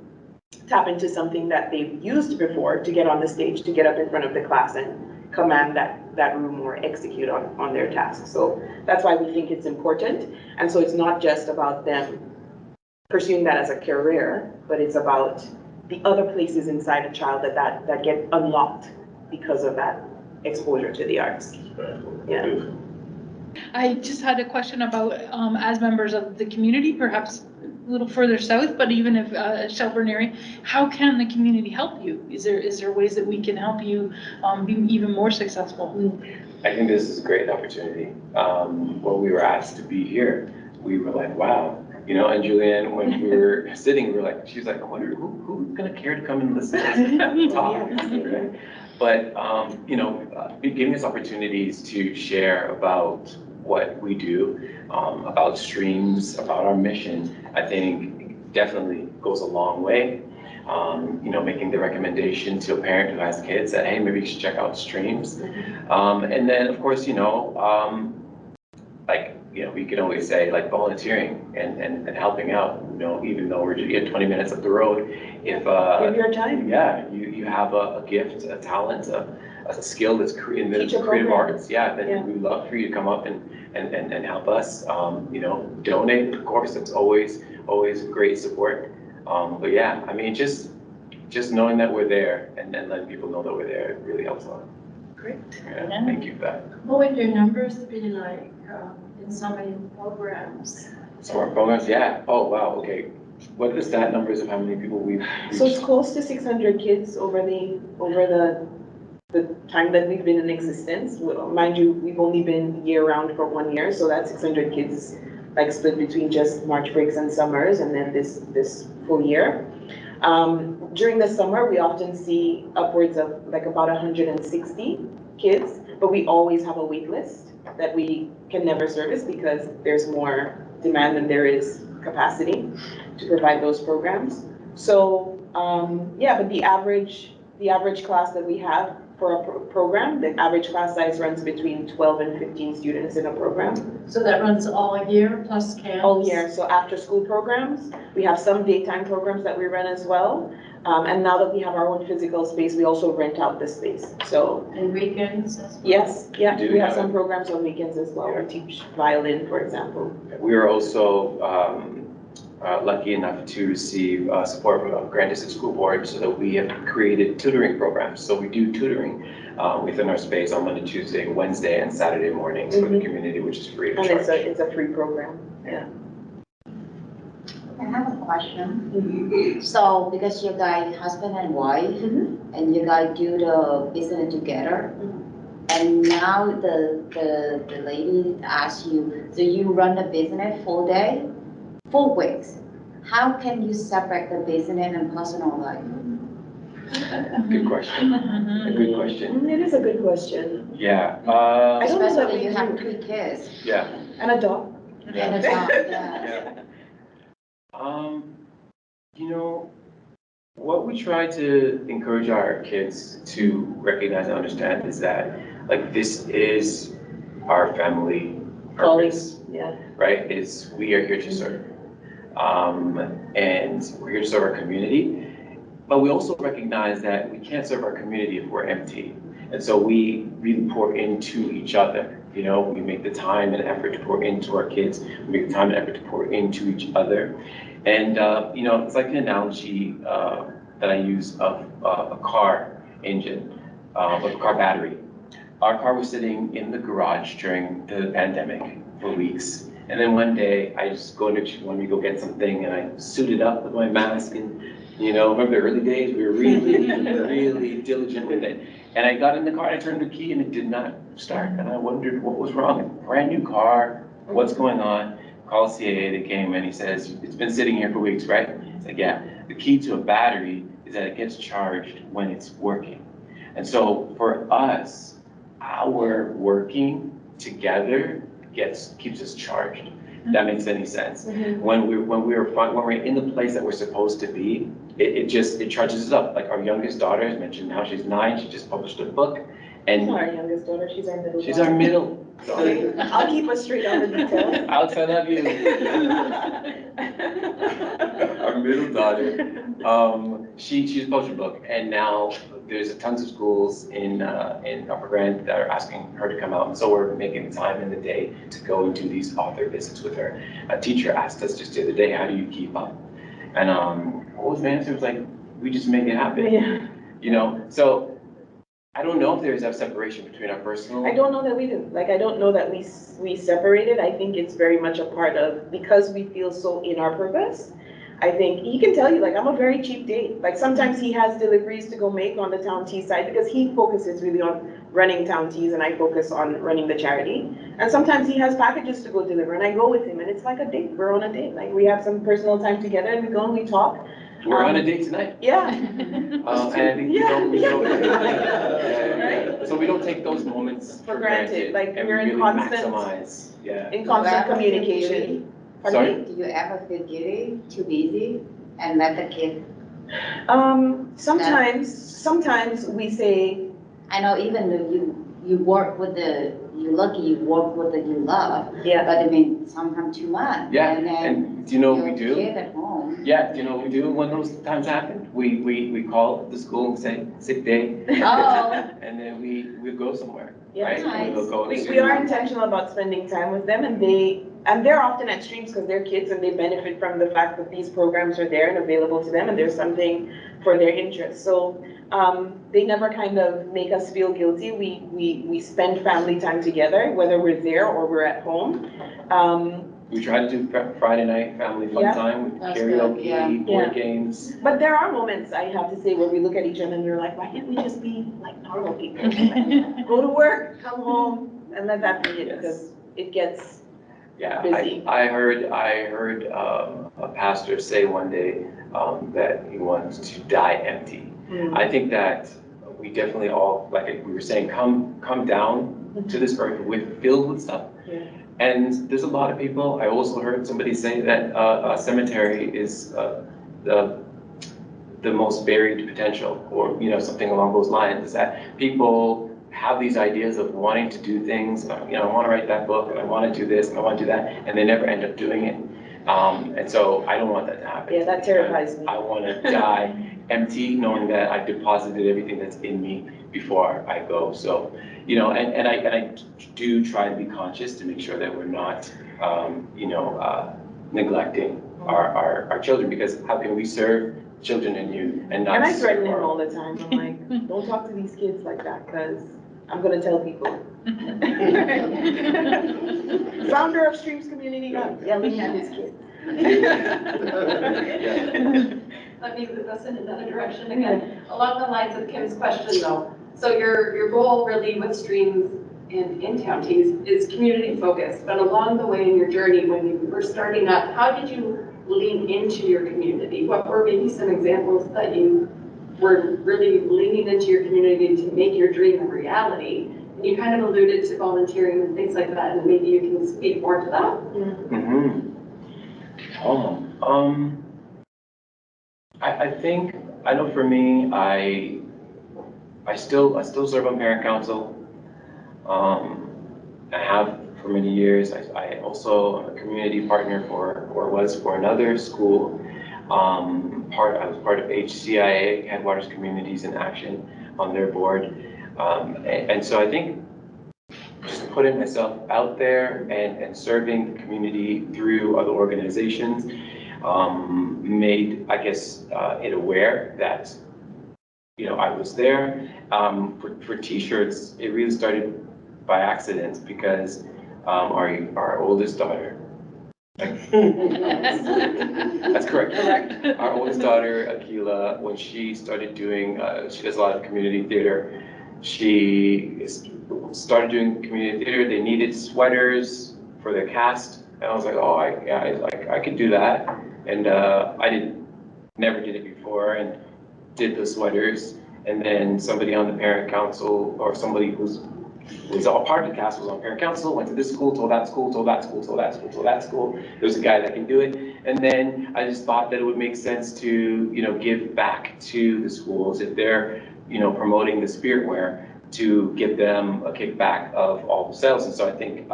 tap into something that they've used before to get on the stage, to get up in front of the class and command that room or execute on their tasks. So that's why we think it's important. And so it's not just about them pursuing that as a career, but it's about the other places inside a child that get unlocked because of that exposure to the arts. Yeah. I just had a question about, as members of the community, perhaps a little further south, but even if Shelburne area, how can the community help you? Is there ways that we can help you be even more successful? I think this is a great opportunity. When we were asked to be here, we were like, wow. You know, and Juli-Anne, when we were sitting, we were like, she's like, I wonder who's gonna care to come and listen to talk. Right? But, you know, giving us opportunities to share about what we do, about Streams, about our mission, I think definitely goes a long way. You know, making the recommendation to a parent who has kids that, hey, maybe you should check out Streams. And then, of course, you know, like, you know, we can always say like volunteering and helping out, you know, even though we're just 20 minutes up the road. If give your time. Yeah, you have a gift, a talent, a skill that's in the creative arts. Yeah, then we'd love for you to come up and help us. You know, donate, of course, it's always great support. But yeah, I mean, just knowing that we're there and then letting people know that we're there, it really helps a lot. Great. Yeah, thank you for that. What would your numbers be like in some of your programs? Summer programs, yeah. Oh, wow, okay. What are the stat numbers of how many people we've reached? So it's close to 600 kids over the time that we've been in existence. Mind you, we've only been year-round for 1 year, so that 600 kids like split between just March breaks and summers, and then this full year. During the summer, we often see upwards of like about 160 kids, but we always have a wait list that we can never service because there's more demand than there is capacity to provide those programs. So yeah, but the average class that we have for a program, the average class size runs between 12 and 15 students in a program. So that runs all year plus camps? All year, so after school programs. We have some daytime programs that we run as well. And now that we have our own physical space, we also rent out the space, so. And weekends as well? Yes, yeah, we have some it. programs on weekends as well. We teach violin, for example. We are also lucky enough to receive support from the Grand District School Board so that we have created tutoring programs. So we do tutoring within our space on Monday, Tuesday, Wednesday, and Saturday mornings for the community, which is free of And charge. it's a free program, yeah. I have a question. So because you guys husband and wife, and you guys do the business together, and now the lady asks you, so you run the business full day, full weeks. How can you separate the business and personal life? Good question. A good question. It is a good question. Yeah. I don't know that Especially we you have do. 3 kids Yeah. And a dog. and a dog, yeah. Yeah. You know, what we try to encourage our kids to recognize and understand is that, like, this is our family purpose, Yeah. right? Is we are here to serve. And we're here to serve our community, but we also recognize that we can't serve our community if we're empty. And so we really pour into each other. You know, we make the time and effort to pour into our kids. We make the time and effort to pour into each other. And, you know, it's like an analogy that I use of a car engine, of a car battery. Our car was sitting in the garage during the pandemic for weeks. And then one day I just wanted to go get something, and I suited up with my mask, and, you know, remember the early days, we were really, really diligent with it. And I got in the car, I turned the key, and it did not start. And I wondered what was wrong. Brand new car, what's going on? Called CAA, they came, and he says, it's been sitting here for weeks, right? It's like, yeah, the key to a battery is that it gets charged when it's working. And so for us, our working together keeps us charged. If that makes any sense. When we're in the place that we're supposed to be, it charges us up. Like our youngest daughter, as mentioned, now she's 9, she just published a book. And She's not our youngest daughter, she's our middle she's daughter. our middle daughter. I'll keep us straight on the details. Alex, I love you. Our middle daughter, she's published a book, and now there's tons of schools in Upper Grand that are asking her to come out, and so we're making time in the day to go and do these author visits with her. A teacher asked us just the other day, how do you keep up? And what was the answer? It was like, we just make it happen. Yeah. You know, so I don't know if there's a separation between our personal. I don't know that we do. Like, I don't know that we separated. I think it's very much a part of, because we feel so in our purpose. I think he can tell you, like, I'm a very cheap date. Like, sometimes he has deliveries to go make on the town tea side because he focuses really on running town teas and I focus on running the charity. And sometimes he has packages to go deliver and I go with him and it's like a date. We're on a date. Like, we have some personal time together and we go and we talk. We're on a date tonight. Yeah. And I think we don't. Right. So we don't take those moments For granted, like, and we're we in really constant- maximize. Yeah. In constant communication. Pardon me? Sorry? Do you ever feel guilty, too busy, and let the kid? Sometimes we say, I know even though you work with you're lucky you work with you love, yeah, but I mean, sometimes too much. Yeah, And then and do you know what we your do? kid at home. Yeah, do you know what we do when those times happen? We call the school and say, sick day. Oh. And then we go somewhere, Yeah. right? And we'll go we to- are intentional about spending time with them and they're often at streams because they're kids and they benefit from the fact that these programs are there and available to them and there's something for their interest. So they never kind of make us feel guilty. We spend family time together, whether we're there or we're at home. We try to do Friday night family fun Yeah. time with That's karaoke, good, yeah. board Yeah. games. But there are moments, I have to say, where we look at each other and we're like, why can't we just be like normal people? Go to work, come home, and let that be it, Yes. because it gets Yeah, busy. I heard a pastor say one day that he wants to die empty. I think that we definitely all, like we were saying, come down to this earth filled with stuff. Yeah. And there's a lot of people. I also heard somebody say that a cemetery is the most buried potential, or something along those lines. Is that people have these ideas of wanting to do things. I want to write that book, and I want to do this, and I want to do that, and they never end up doing it. And so I don't want that to happen. Yeah, that terrifies me. I want to die empty, knowing that I've deposited everything that's in me before I go. So, and I do try to be conscious to make sure that we're not, neglecting our children, because how can we serve children and youth and not? And I threaten serve him our- all the time. I'm like, don't talk to these kids like that, because I'm gonna tell people. Founder of Streams Community Hub, yelling at his kids. Let me move us in another direction again, along the lines of Kim's question though. So your goal really with Streams and in-town teas is community focused, but along the way in your journey when you were starting up, how did you lean into your community? What were maybe some examples that you were really leaning into your community to make your dream a reality. And you kind of alluded to volunteering and things like that, and maybe you can speak more to that. I think, I know for me, I still serve on parent council. I have for many years. I also am a community partner or was for another school. I was part of HCIA, Headwaters Communities in Action, on their board. And so I think just putting myself out there and serving the community through other organizations made, I guess, it aware that, you know, I was there. For T-shirts, it really started by accident because our oldest daughter, that's correct. Our oldest daughter, Akila, when she started doing, she does a lot of community theater. She started doing community theater. They needed sweaters for their cast. And I was like, oh, I could do that. And I never did it before, and did the sweaters. And then somebody on the parent council, or somebody who's was all part of the cast, was on parent council, went to this school, told that school, told that school, told that school, told that school. There's a guy that can do it. And then I just thought that it would make sense to, you know, give back to the schools if they're, you know, promoting the spirit wear, to give them a kickback of all the sales. And so I think,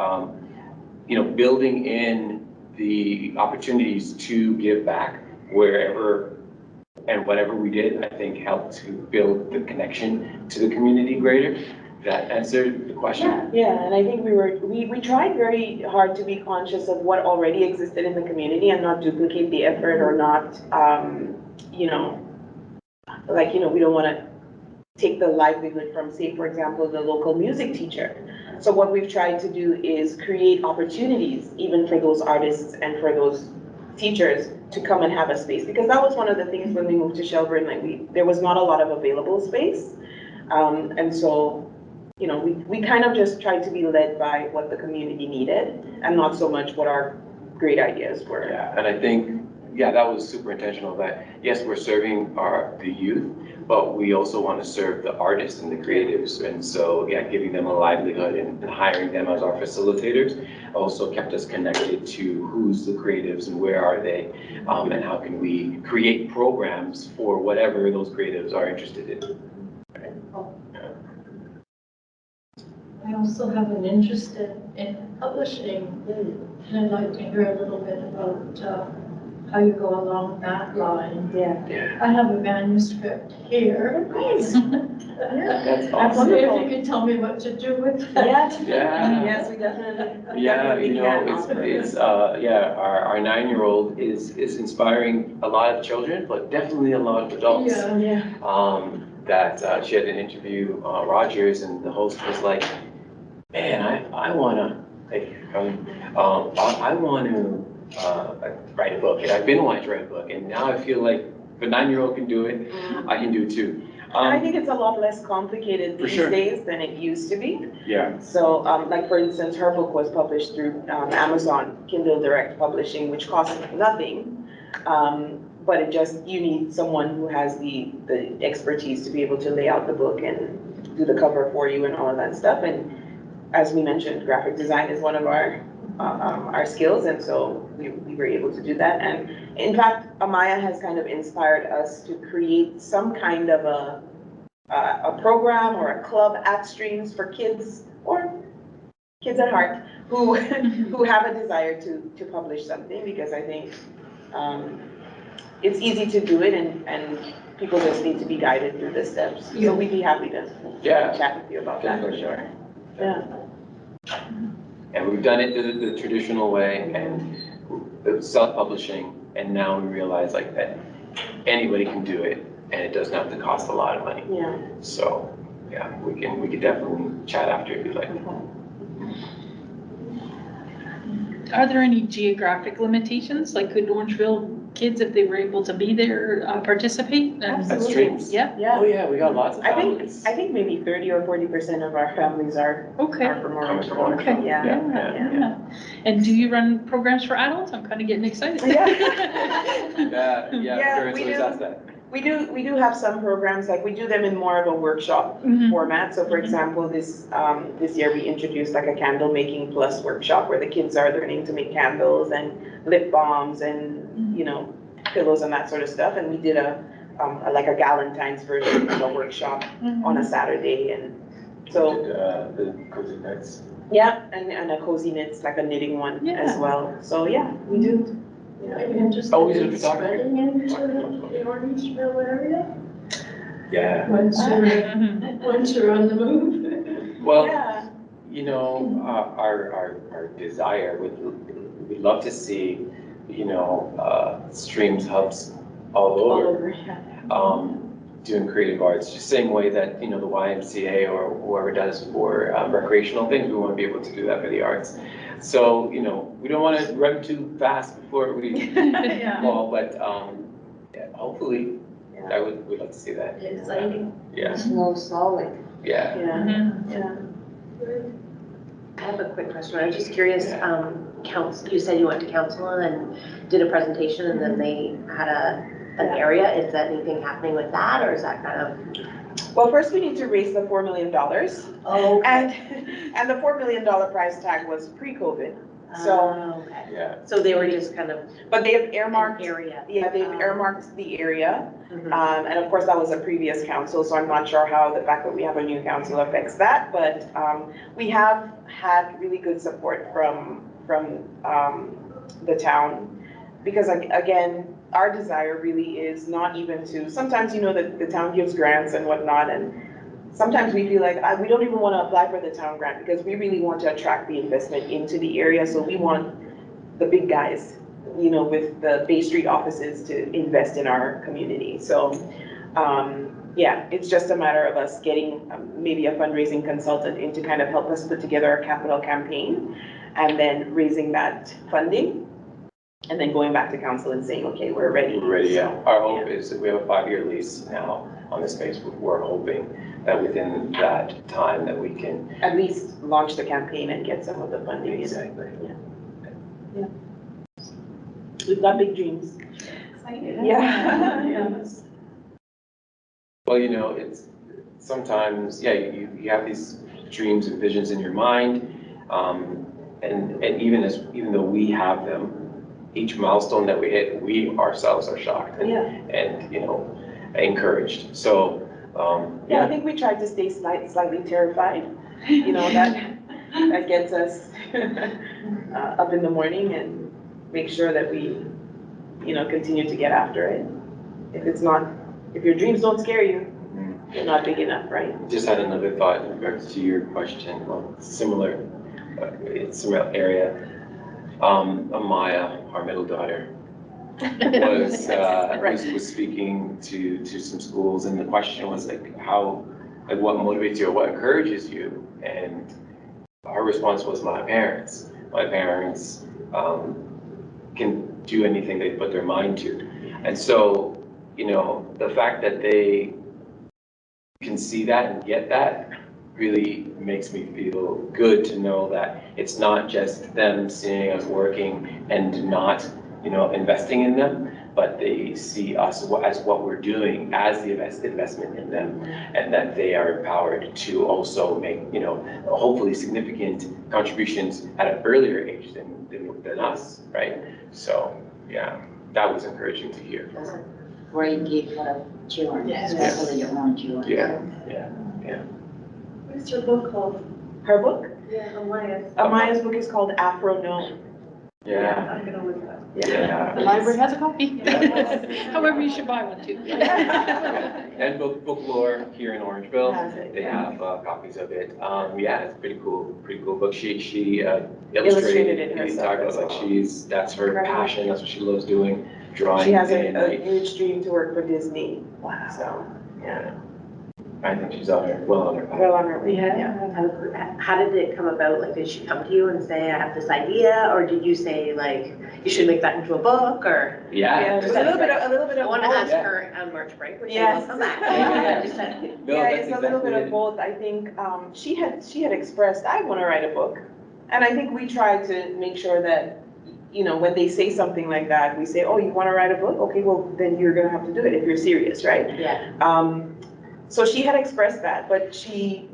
you know, building in the opportunities to give back wherever and whatever we did, I think helped to build the connection to the community greater. That answered the question? Yeah, and I think we tried very hard to be conscious of what already existed in the community and not duplicate the effort, or not, you know, like, you know, we don't want to take the livelihood from, say, for example, the local music teacher. So what we've tried to do is create opportunities even for those artists and for those teachers to come and have a space, because that was one of the things when we moved to Shelburne, like there was not a lot of available space. And so, you know, we kind of just tried to be led by what the community needed and not so much what our great ideas were. Yeah, and I think, yeah, that was super intentional, that yes, we're serving the youth, but we also want to serve the artists and the creatives. And so, yeah, giving them a livelihood and hiring them as our facilitators also kept us connected to who's the creatives and where are they, and how can we create programs for whatever those creatives are interested in. I also have an interest in publishing, and I'd like to hear a little bit about how you go along that line. Yeah. Yeah. I have a manuscript here. Nice. That's That's awesome. If wonderful. you could tell me what to do with it. Yeah. Yeah. Yes, we definitely. Yeah, you know, definitely it's yeah, our 9-year-old is inspiring a lot of children, but definitely a lot of adults. Yeah. That she had an interview, Rogers, and the host was like, man, I wanna, like, I wanna write a book, and I've been wanting to write a book, and now I feel like if a 9-year-old can do it, I can do it too. And I think it's a lot less complicated For these sure. days than it used to be. Yeah. So, like, for instance, her book was published through Amazon Kindle Direct Publishing, which costs nothing. But it just, you need someone who has the expertise to be able to lay out the book and do the cover for you and all of that stuff. And as we mentioned, graphic design is one of our skills, and so we were able to do that. And in fact, Amaya has kind of inspired us to create some kind of a program or a club at Streams for kids, or kids at heart, who have a desire to publish something, because I think it's easy to do it, and people just need to be guided through the steps. So we'd be happy to chat with you about that for sure. Yeah. And we've done it the traditional way, and self-publishing, and now we realize like that anybody can do it, and it doesn't have to cost a lot of money. Yeah. So, yeah, we could definitely chat after if you'd like. Are there any geographic limitations? Like, could Orangeville kids, if they were able to be there, participate? That's Streams? Yeah. Yeah. Oh yeah, we got lots of I families. think maybe 30 or 40% of our families are Okay. from Coming from Orangeville. Okay. Yeah. Yeah. And do you run programs for adults? I'm kind of getting excited. Yeah. Yeah, Yeah, parents we always do. ask that. We do have some programs, like we do them in more of a workshop Mhm. format. So for example, this year we introduced like a candle making plus workshop where the kids are learning to make candles and lip balms and, you know, pillows and that sort of stuff. And we did like a Galentine's version of a workshop on a Saturday. And so, The cozy nights. yeah, and a cozy knits, like a knitting one as Yeah. well. So yeah, we do. Are you interested Oh, we did in a photography. spreading into the Orangeville area? Yeah. Once you're on the move? Well, Yeah. you know, our desire we'd love to see, you know, streams, hubs all All over, over, yeah. doing creative arts, just same way that, you know, the YMCA or whoever does for recreational things, we want to be able to do that for the arts. So, you know, we don't want to run too fast before we fall, but yeah, hopefully, we'd like to see that. Exciting. Yeah, Slowly. yeah. Yeah, yeah. I have a quick question. I was just curious, you said you went to council and did a presentation and then they had an area. Is that anything happening with that or is that kind of? Well, first we need to raise the $4 million. Oh, And the $4 million price tag was pre-COVID. So, okay. Yeah. So they were just kind of but they have an earmarked, area. yeah, they've earmarked the area. Mhm. And of course, that was a previous council, so I'm not sure how the fact that we have a new council affects that. But we have had really good support from the town. Because again, our desire really is not even to, sometimes you know that the town gives grants and whatnot, and sometimes we feel like we don't even want to apply for the town grant because we really want to attract the investment into the area. So we want the big guys, you know, with the Bay Street offices to invest in our community. So yeah, it's just a matter of us getting maybe a fundraising consultant in to kind of help us put together a capital campaign and then raising that funding. And then going back to council and saying, okay, we're ready. We're ready, yeah. Our hope is that we have a 5-year lease now on the space. We're hoping that within that time that we can. At least launch the campaign and get some of the funding. Exactly. Yeah. We've got big dreams. Yeah. Yes. Well, you know, it's sometimes, yeah, you have these dreams and visions in your mind. And even though we have them, each milestone that we hit, we ourselves are shocked and you know, encouraged. So, I think we tried to stay slightly terrified. You know, that gets us up in the morning and make sure that we, you know, continue to get after it. If your dreams don't scare you, they're not big enough, right? just had another thought in regards to your question. Well, similar, it's similar area. Amaya, our middle daughter, was speaking to some schools, and the question was like, what motivates you or what encourages you? And her response was my parents. My parents can do anything they put their mind to. And so, you know, the fact that they can see that and get that really makes me feel good to know that it's not just them seeing us working and not, you know, investing in them, but they see us as what we're doing as the investment in them, and that they are empowered to also make, you know, hopefully significant contributions at an earlier age than us, right? So, yeah, that was encouraging to hear. Great gift for the children, Yes. especially your own children. Yeah. What's your book called? Her book? Yeah, Amaya. Amaya's book is called Afro No. Yeah. I'm gonna look it up. The library has a copy. Yeah. However, you should buy one too. And Folklore here in Orangeville, Has it. they have copies of it. Yeah, it's pretty cool book. She Illustrated illustrated it the herself entire as book. well. Like that's her passion. That's what she loves doing, drawing. She has day and a night. huge dream to work for Disney. Wow. So, yeah. I think she's well on her path. Well on her way. How did it come about? Like, did she come to you and say, I have this idea? Or did you say, like, you should make that into a book? Or Yeah. It's a little bit of I want to both. ask Yeah. her on March break, which I Yes. will come back. No, Yeah, that's it's a little bit exactly of it. both. I think she had expressed, I want to write a book. And I think we tried to make sure that you know, when they say something like that, we say, oh, you want to write a book? Okay, well, then you're going to have to do it if you're serious, right? Yeah. So she had expressed that, but she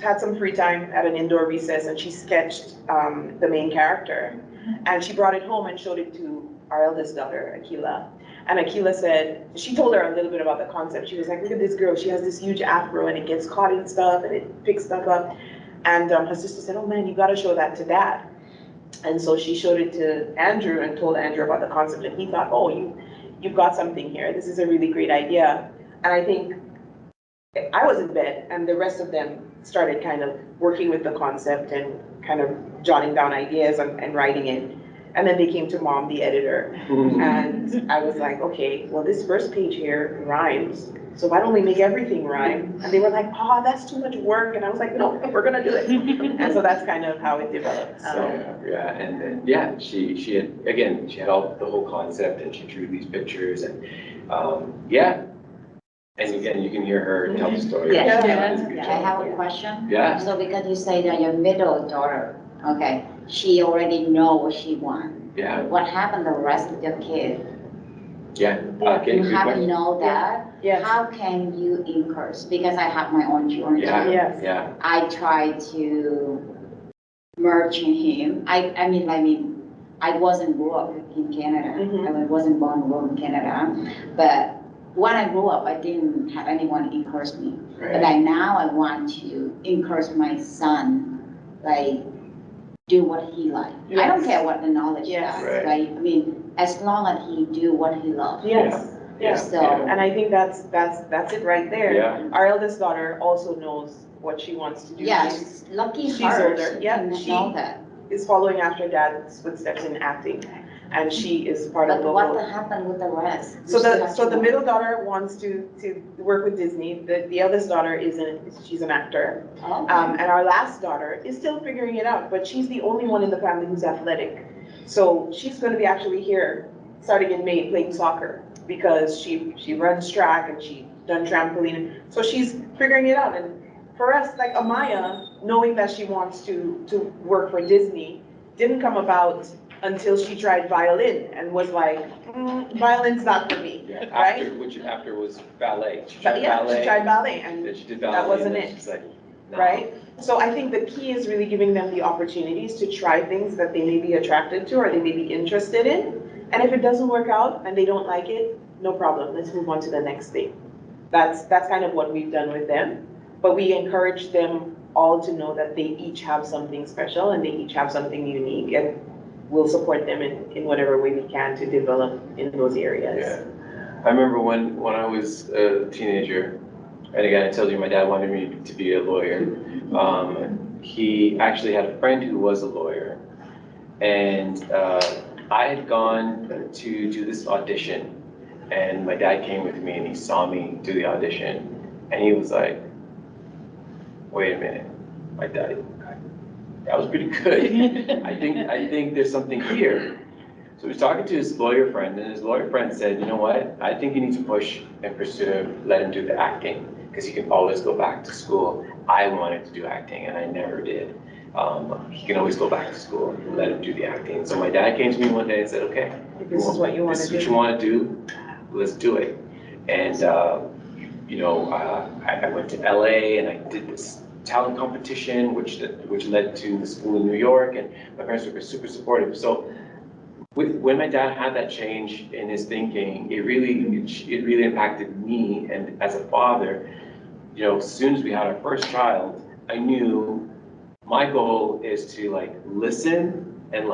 had some free time at an indoor recess and she sketched the main character. And she brought it home and showed it to our eldest daughter, Akila. And Akila said, she told her a little bit about the concept. She was like, look at this girl, she has this huge afro and it gets caught in stuff and it picks stuff up. And her sister said, oh man, you gotta show that to dad. And so she showed it to Andrew and told Andrew about the concept and he thought, oh, you've got something here. This is a really great idea. And I think I was in bed and the rest of them started kind of working with the concept and kind of jotting down ideas and writing it. And then they came to Mom, the editor, and I was like, okay, well, this first page here rhymes, so why don't we make everything rhyme? And they were like, oh, that's too much work. And I was like, no, we're gonna do it. And so that's kind of how it developed, so. Yeah, and then, yeah, she had, again, she had all the whole concept and she drew these pictures and, yeah. And again, you can hear her tell the story. Yeah. Yeah. I have a question. Yeah. So because you say that your middle daughter, okay, she already know what she wants. Yeah. What happened to the rest of your kids? Yeah, okay, You good have to question. know that. Yes. How can you encourage? Because I have my own children. Yeah, Yes. yeah, I try to merge him. I mean, I wasn't grew up in Canada. Mhm. I wasn't born and grew up in Canada. But when I grew up, I didn't have anyone encourage me. But right, now I want to encourage my son, like, do what he likes. I don't Yes. care what the knowledge Yes. does, Right. right? I mean, as long as he do what he loves. Yes, yeah, yes. So- yeah, And I think that's it right there. yeah, Our eldest daughter also knows what she wants to do. Yes, lucky She's her. older, She yeah, can she- know that. Is following after dad's footsteps in acting, and she is part of But what local. happened with the rest? So You still have the to know. middle daughter wants to work with Disney. The eldest daughter she's an actor. Okay. And our last daughter is still figuring it out, but she's the only one in the family who's athletic. So she's going to be actually here, starting in May, playing soccer, because she runs track and she done trampoline. So she's figuring it out. And for us, like Amaya, knowing that she wants to work for Disney, didn't come about until she tried violin and was like, violin's not for me, yeah. right? After was ballet. She But tried yeah, ballet. she tried ballet and Then she did ballet. that wasn't and then it. She's like, no. right? So I think the key is really giving them the opportunities to try things that they may be attracted to or they may be interested in. And if it doesn't work out and they don't like it, no problem, let's move on to the next thing. That's kind of what we've done with them. But we encourage them all to know that they each have something special and they each have something unique, and we'll support them in whatever way we can to develop in those areas. Yeah. I remember when I was a teenager, and again, I told you my dad wanted me to be a lawyer. He actually had a friend who was a lawyer, and I had gone to do this audition, and my dad came with me and he saw me do the audition, and he was like, wait a minute, my dad, that was pretty good. I think there's something here. So he was talking to his lawyer friend, and his lawyer friend said, you know what, I think you need to push and pursue, let him do the acting, because he can always go back to school. I wanted to do acting, and I never did. He can always go back to school and let him do the acting. So my dad came to me one day and said, okay, This is what you want this to is what do. you want to do, let's do it. And, I went to LA and I did this talent competition, which led to the school in New York, and my parents were super supportive. So when my dad had that change in his thinking, it really impacted me. And as a father, as soon as we had our first child, I knew my goal is to listen and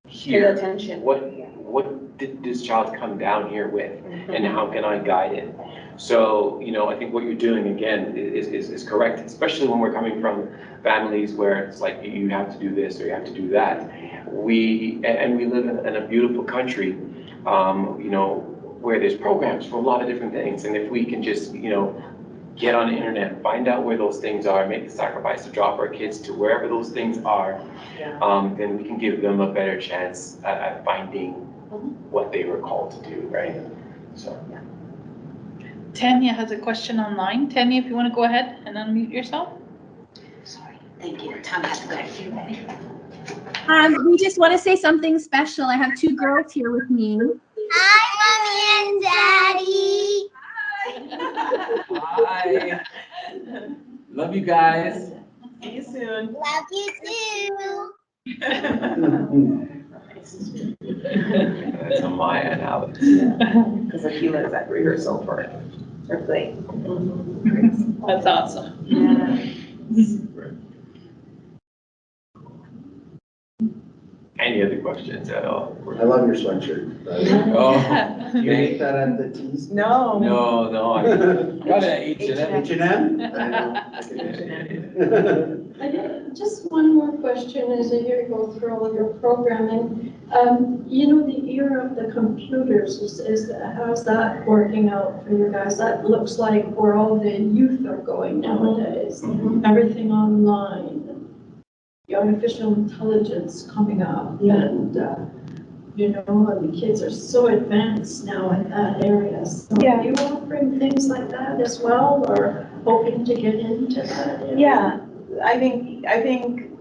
hear Pay attention. what did this child come down here with, and how can I guide it? So, I think what you're doing again is correct, especially when we're coming from families where it's like you have to do this or you have to do that. We live in a beautiful country, where there's programs for a lot of different things. And if we can just, get on the internet, find out where those things are, make the sacrifice to drop our kids to wherever those things are, then we can give them a better chance at finding what they were called to do, right? So. Tanya has a question online. Tanya, if you want to go ahead and unmute yourself. Sorry, thank you. Tom has a question. We just want to say something special. I have two girls here with me. Hi, Mommy and Daddy. Hi. Love you guys. See you soon. Love you too. That's on my end, Alex. Because Akila is at rehearsal for play. That's awesome. Any other questions at all? I love your sweatshirt. Oh, Do you make that at the tees? No. no, I got it at H&M. H&M? I know. Just one more question as I hear you go through all of your programming. The era of the computers, how's that working out for you guys? That looks like where all the youth are going nowadays. Everything online, the artificial intelligence coming up, and and the kids are so advanced now in that area. So are you offering things like that as well, or hoping to get into that area? Yeah, I think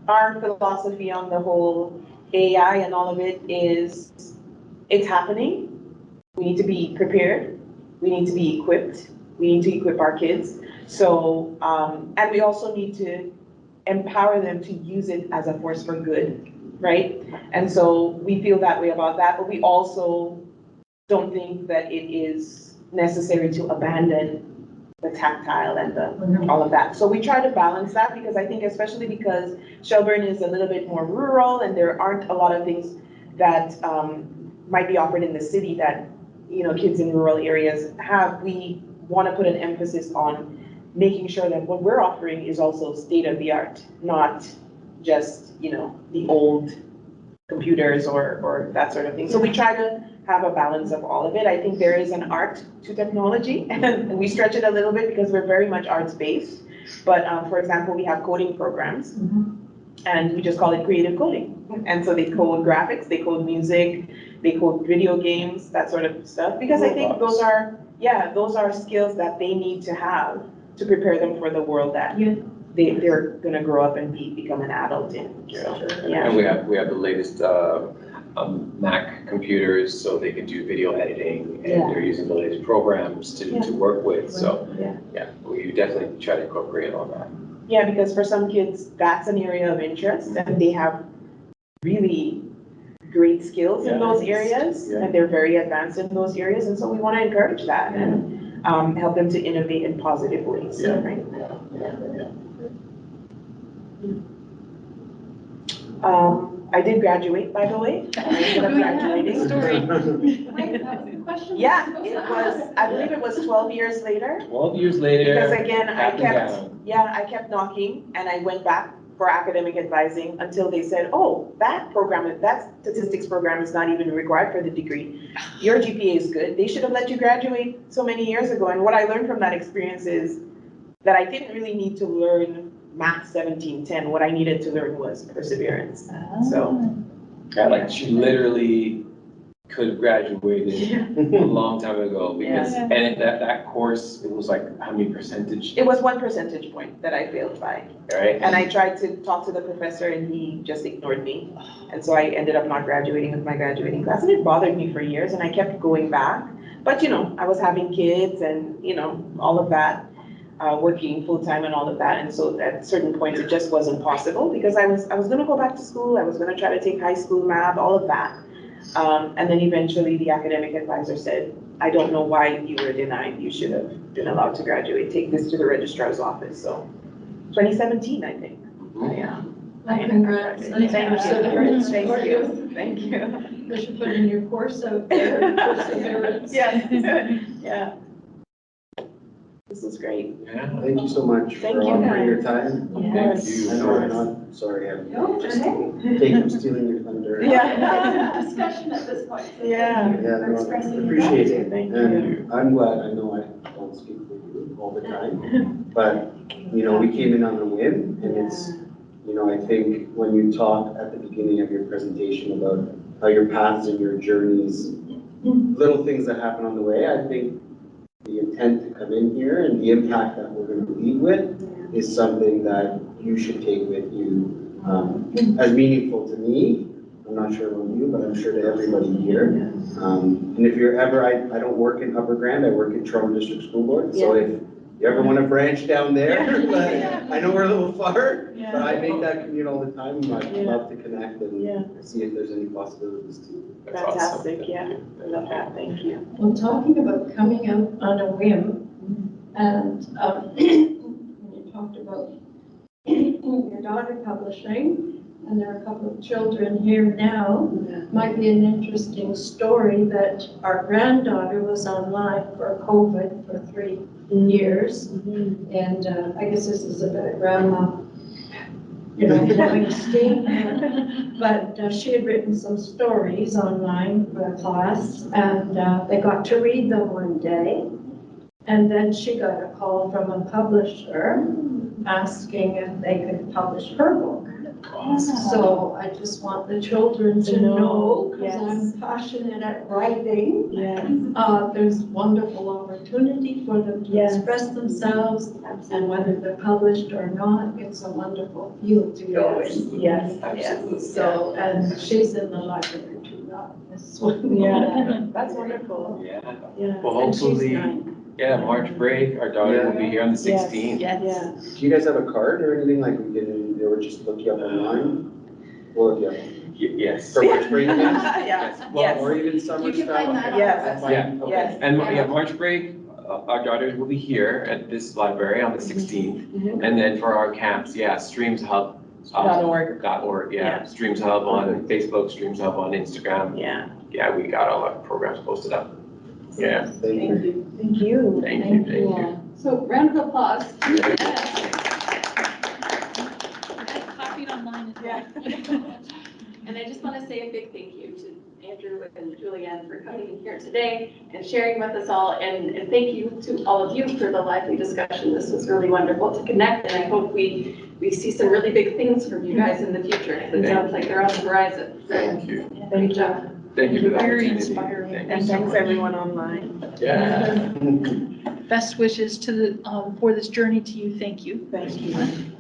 our philosophy on the whole AI and all of it is, it's happening. We need to be prepared. We need to be equipped. We need to equip our kids. So, and we also need to empower them to use it as a force for good, right? And so we feel that way about that, but we also don't think that it is necessary to abandon the tactile and all of that. So we try to balance that, because I think especially because Shelburne is a little bit more rural and there aren't a lot of things that might be offered in the city that, kids in rural areas have, we want to put an emphasis on making sure that what we're offering is also state of the art, not just, the old computers or that sort of thing. So we try to have a balance of all of it. I think there is an art to technology, and we stretch it a little bit because we're very much arts-based. But for example, we have coding programs, and we just call it creative coding. And so they code graphics, they code music, they code video games, that sort of stuff. Because I think those are skills that they need to have to prepare them for the world that they're gonna grow up and become an adult in. So, yeah. And we have the latest Mac computers, so they can do video editing, and they're using the latest programs to work with. So yeah, we definitely try to incorporate all that. Yeah, because for some kids, that's an area of interest, and they have really great skills in those areas, and they're very advanced in those areas, and so we want to encourage that and help them to innovate in positive ways. Right? I did graduate, by the way. I ended up graduating. Yeah, it was, I believe it was 12 years later. 12 years later. Because again, I kept knocking, and I went back for academic advising until they said, oh, that statistics program is not even required for the degree. Your GPA is good. They should have let you graduate so many years ago. And what I learned from that experience is that I didn't really need to learn Math 1710. What I needed to learn was perseverance. So. Yeah, like she literally could have graduated a long time ago, because, and that course, it was like, how many percentage? It was 1 percentage point that I failed by. Right. And I tried to talk to the professor, and he just ignored me. And so I ended up not graduating with my graduating class, and it bothered me for years, and I kept going back. But, I was having kids and, all of that, working full-time and all of that. And so at certain points, it just wasn't possible, because I was gonna go back to school. I was gonna try to take high school math, all of that. And then eventually the academic advisor said, I don't know why you were denied. You should have been allowed to graduate. Take this to the registrar's office. So 2017, I think. Yeah. Congrats. Thank you. Thank you. You should put in your course out there, perseverance. Yeah. This is great. Yeah. Thank you so much for offering your time. Thank you. I know I'm not sorry, I'm just stealing your thunder. Yeah. Discussion at this point. Yeah. Yeah, no, I appreciate it. And I'm glad, I know I don't speak for you all the time, but, we came in on a whim, and it's, I think when you talk at the beginning of your presentation about how your paths and your journeys, little things that happen on the way, I think the intent to come in here and the impact that we're going to leave with is something that you should take with you as meaningful to me. I'm not sure about you, but I'm sure to everybody here. And if you're ever, I don't work in Upper Grand, I work in Toronto District School Board. So if you ever want to branch down there, but I know we're a little far, but I make that commute all the time. I'd love to connect and see if there's any possibilities too. That's awesome. Fantastic, yeah, I love that, thank you. Well, talking about coming out on a whim, and when you talked about your daughter publishing, and there are a couple of children here now, might be an interesting story that our granddaughter was online for COVID for 3 years. And I guess this is a bit of grandma, you know, blowing steam. But she had written some stories online for a class, and they got to read them one day. And then she got a call from a publisher asking if they could publish her book. So I just want the children to know, because I'm passionate at writing. There's wonderful opportunity for them to express themselves, and whether they're published or not, it's a wonderful field to go in. Yes, Absolutely. So, and she's in the library too, not this one. that's wonderful. Yeah. Yeah. Well, And she's hopefully, 9. yeah, March break, our daughter will be here on the 16th. Yeah. Do you guys have a card or anything like we can, or just look you up online? We'll look you up. Yes. For March break again? Yeah. Well, Or even summer You can stuff? find that on Yes. our website. Yeah, okay. Yes. And yeah, March break, our daughters will be here at this library on the 16th. And then for our camps, yeah, Streams Hub. .org. Yeah. Streams Hub on Facebook, Streams Hub on Instagram. Yeah. Yeah, we got all our programs posted up. Yeah, Thank you. Thank you. thank you. So round of applause. Copied online as well. And I just want to say a big thank you to Andrew and Juli-Anne for coming in here today and sharing with us all. And thank you to all of you for the lively discussion. This was really wonderful to connect, and I hope we see some really big things from you guys in the future. It sounds like they're on the horizon. So Thank you. great job. Thank you for the Very opportunity. inspiring. Thank you And so thanks much. everyone online. Yeah. Best wishes to the, for this journey to you. Thank you. Thank you.